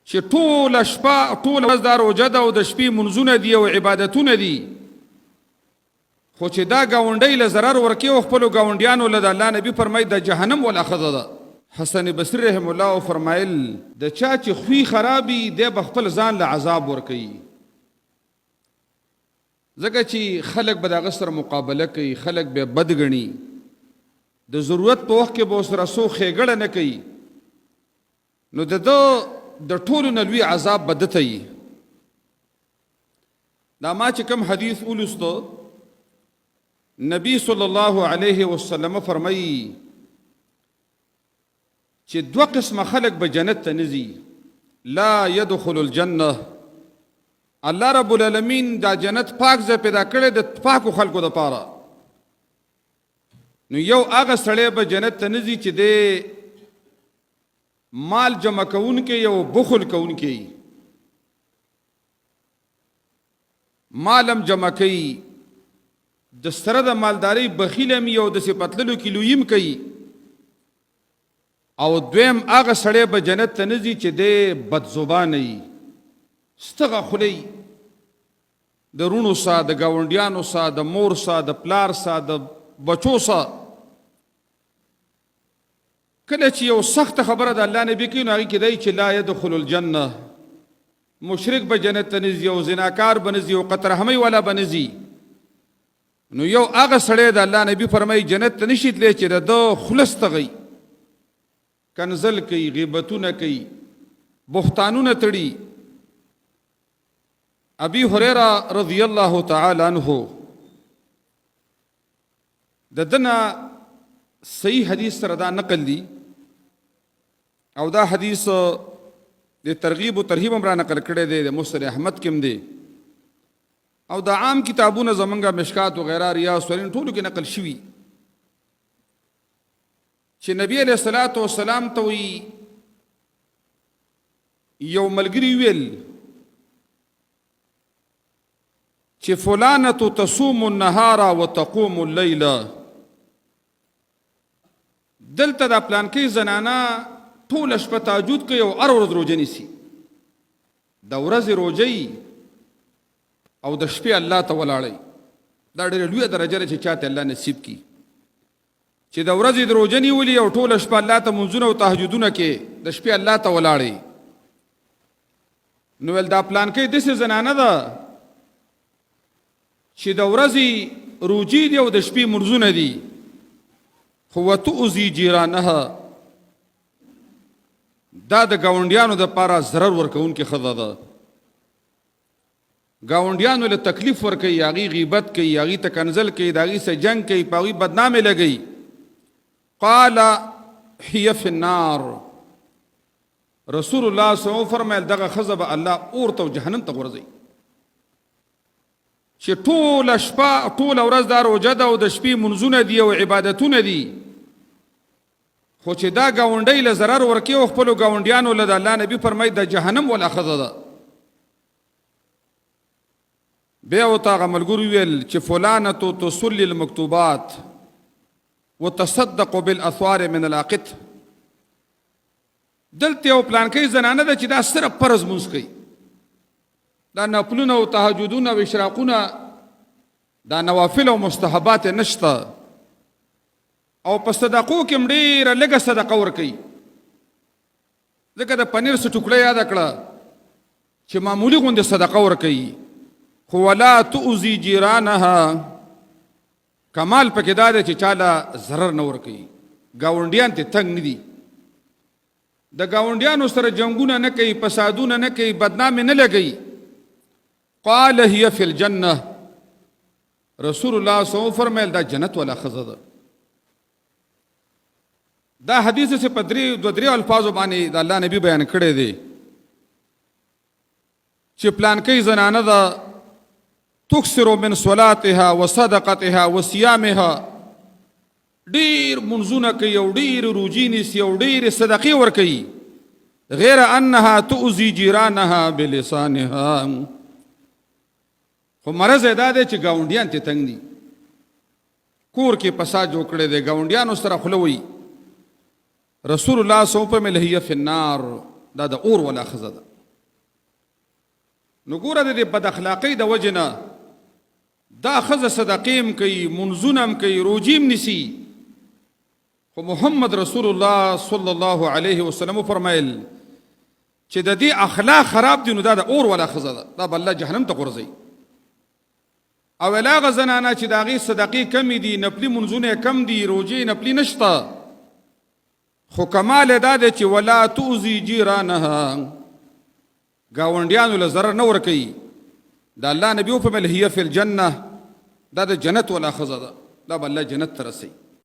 چې ټوله شپه ټوله ورځ دا روژه ده او د شپې منځونه دي او عبادتونه دي، خو چې دا ګاونډی له ضرر ورکوي او خپلو ګاونډیانو له د الله نبي فرمایي د جهنم ولا ښځه ده. حسن بصري رحم الله فرمایل د چا چې خوی خرابي دی به خپل ځان له عذاب ورکوي، ځکه چې خلک به د هغه سره مقابله کوي، خلک به بد ګڼي، د ضرورت په وخت کې به ورسره څوک ښېګړه نه کوي، نو د ټولو نه لوی عذاب به ده ته وي. دا ما چې کوم حدیث ولوستو، نبی صلی الله علیه وسلم فرمایي چې دوه قسمه خلق به جنت ته نه ځي. لا يدخل الجنه، الله رب العالمین دا جنت پاک ځای پیدا کړی د پاکو خلکو دپاره، نو یو هغه سړی به جنت ته نه ځي چې دی مال جمع کوونکی یو بخل کوونکی، مالم جمع کوي، د سره د مالدارۍ بخیل هم یو د صفتللو کیلویم کوي، او دویم هغه سړی به جنت ته نه ځي چې دی بدزبانه وي، ستغه خولی د رونو سره، د ګاونډیانو سره، د مور سره، د پلار سره، د بچو سره. کله چې یو سخت خبره د الله نبی کوي نو هغې کې دی چې لا يدخل الجنه، مشرک به جنت ته نه ځي، او زناکار به نه ځي، او قطرحمۍ والا به نه ځي. نو یو هغه سړی د الله نبی فرمایي جنت ته نشي تللی چې د ده خلص تغی، کنزل کوي، غیبتونه کوي، بهتانونه تړي. ابي هريره رضی الله تعالی عنه د دنه صحیح حدیث سره دا نقل دی، او دا حدیث د ترغیب و ترهیب هم را نقل کړی دی، د مسند احمد کې هم دی، او د عام کتابونه زمونږه مشکات وغیره ریاض صالحین ټولو کې نقل شوي چې نبی علیه الصلاۃ والسلام ته وایي یو ملګري ویل چې فلانه تصوم النهار وتقوم الليل، دلته د پلانکۍ زنانه ټوله شپه تهجد کوي او هر ورځ روژه نیسي، د ورځې روژه او د شپې الله ته ولاړی. دا ډېره لویه درجه ده چې چاته الله نصیب کړي چې د ورځې د روژه نیولي او ټوله شپه الله ته منځونه او تهجدونه کې د شپې الله ته ولاړی. نو ویل دا پلانکۍ داسې زنانه ده چې د ورځې روجې دي او د شپې منځونه دي، خو وتؤذي جیرانها، دا د ګاونډیانو دپاره ضرر ورکوونکې ښځه ده، ګاونډیانو له تکلیف ورکوي، هغې غیبت کوي، هغې ته کنزل کوي، د هغې سره جنګ کوي، په هغې بدنامې لګوي. قال هي فی النار، رسول الله صلی الله علیه وسلم فرمایل دغه ښځه به الله اور ته او جهنم ته غورځوي، چې ټوله شپه ټوله ورځ دا روژه ده او د شپې منځونه دي او عبادتونه دي، خو چې دا ګاونډی له ضرر ورکوي او خپلو ګاونډیانو له د الله نبي فرمایي د جهنم ولا ښځه ده. بیا ورته هغه ملګري وویل چې فلانه تصلي المکتوبات وتصدق بالاثوار من العقد، دلته یو پلانکۍ زنانه ده چې دا صرف فرض مونځ کوي، دا نفلونه او تهجدونه او اشراقونه، دا نوافل او مستحبات نشته، او په صدقو کې هم ډېره لږه صدقه ورکوي، ځکه د پنیر څه ټوکړه یاده کړه چې معمولي غوندې صدقه ورکوي، خو ولا تؤذي جیرانها، کمال پکې دا دی چې چاله ضرر نه ورکوي، ګاونډیان ته تنګ نه دي، د ګاونډیانو سره جنګونه نه کوي، فسادونه نه کوي، بدنامې نه لګوي. قال هي فی الجنه، رسول الله صلی الله علیه وسلم فرمایل دا جنت والا ښځه ده. دا حدیث سے په دوه درې الفاظو باندې د الله نبی بیان کړی دی چې پلانکۍ زنانه ده تکثر من صلاتها وصدقتها وصيامها، ډېر منځونه کوي او ډېر روجې نیسي او ډېرې صدقې ورکوي، غیر انها تؤذي جیرانها بلسانها، خو مرض یې دا دی چې ګاونډیان ته تنګ دي، کور کې فساد جوړ کړی دی، ګاونډیانو سره خوله وي. رسول الله صلی الله علیه وسلم هي فی النار، دا د اور ولا ښځه ده. نو ګوره د دې بد اخلاقۍ د وجې نه دا ښځه صدقې هم کوي، منځونه هم کوي، روجې هم نیسي، خو محمد رسول الله صلی الله علیه وسلم فرمایل چې د دې اخلاق خراب دي نو دا د اور والا ښځه ده، دا به الله جهنم ته غورځوي. او هغه زنانه چې د هغې صدقې کمې دي، نفلي منځونه یې کم دي، روجې نفلي نشته، خو کمال یې دا دی چې ولا تؤذي جیرانها، ګاونډیانو له ضرر نه ورکوي. د الله نبي وفرمایل هي فی الجنه، دا د جنت والا ښځه ده، دا به الله جنت ته رسوي.